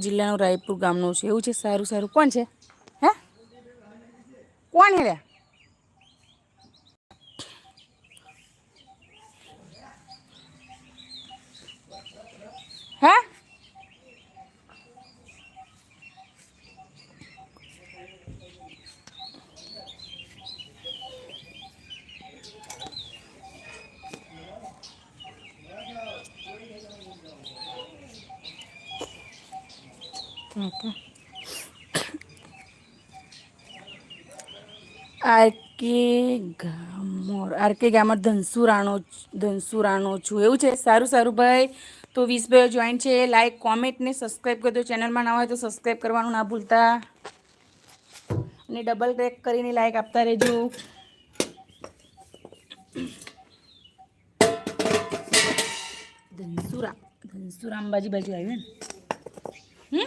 જિલ્લાનું રાયપુર ગામનું છે એવું છે. સારું સારું કોણ છે? હે કોણ હે રે? હે આર કે ગામમાં ધનસુરાણો છું એવું છે. સારું સારું ભાઈ. તો 20 ભાઈઓ જોઈન છે. લાઈક કોમેન્ટ ને સબસ્ક્રાઈબ કરજો. ચેનલમાં ના હોય તો સબસ્ક્રાઈબ કરવાનું ના ભૂલતા અને ડબલ ક્લિક કરીને લાઈક આપતા રહેજો. ધનસુરા અંબાજી બાજુ આવ્યું ને.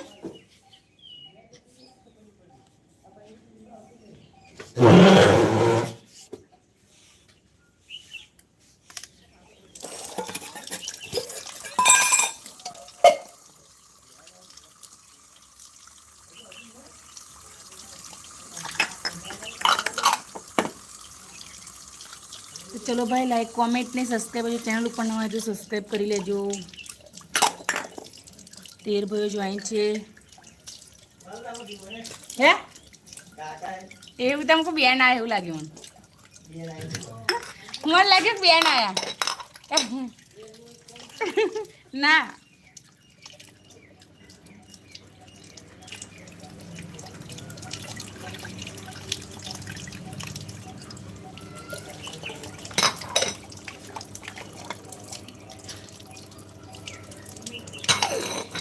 તો ચલો ભાઈ લાઈક કોમેન્ટ ને સબસ્ક્રાઈબ ચેનલ ઉપર ન હોય તો સબસ્ક્રાઈબ કરી લેજો. 13 ભાઈઓ જોઈન છે. હે એવું તમકો બેન આ એવું લાગ્યું મને લાગે બેન આયા ના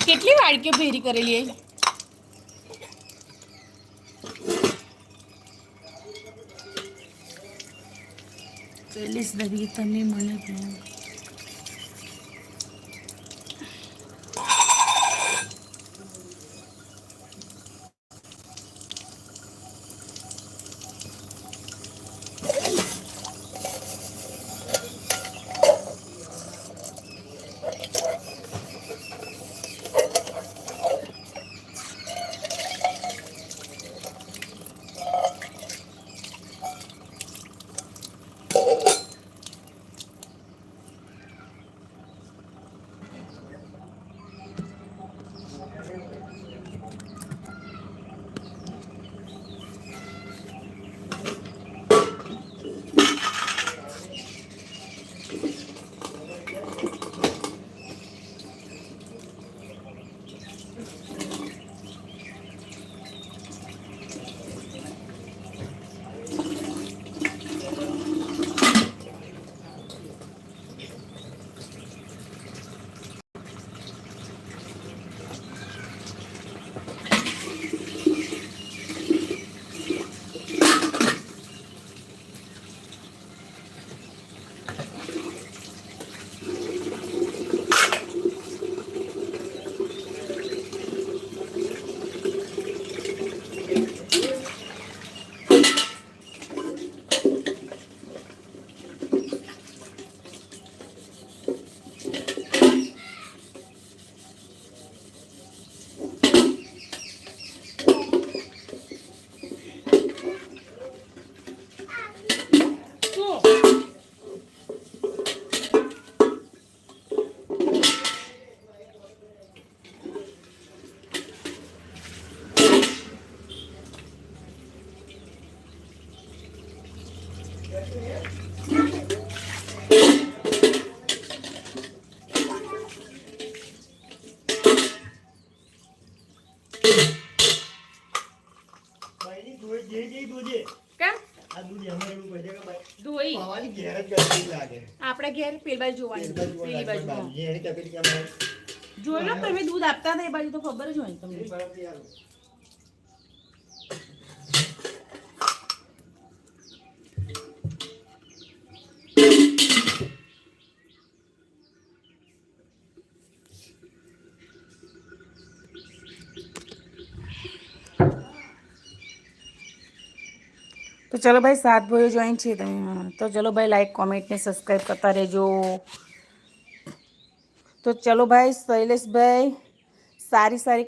કેટલી વાડકીઓ ભેરી કરેલી એ 40 લગી તમે મને આપણે ઘેર પેલી બાજુ જોવાની પેલી બાજુ જોઈ લો તમે દૂધ આપતા હતા એ બાજુ તો ખબર જ હોય તમને. તો ચલો ભાઈ 7 ભાઈઓ જોઈન છે તમે તો ચલો ભાઈ લાઈક કોમેન્ટ ને સબસ્ક્રાઈબ કરતા રહેજો. તો ચલો ભાઈ શૈલેષભાઈ સારી સારી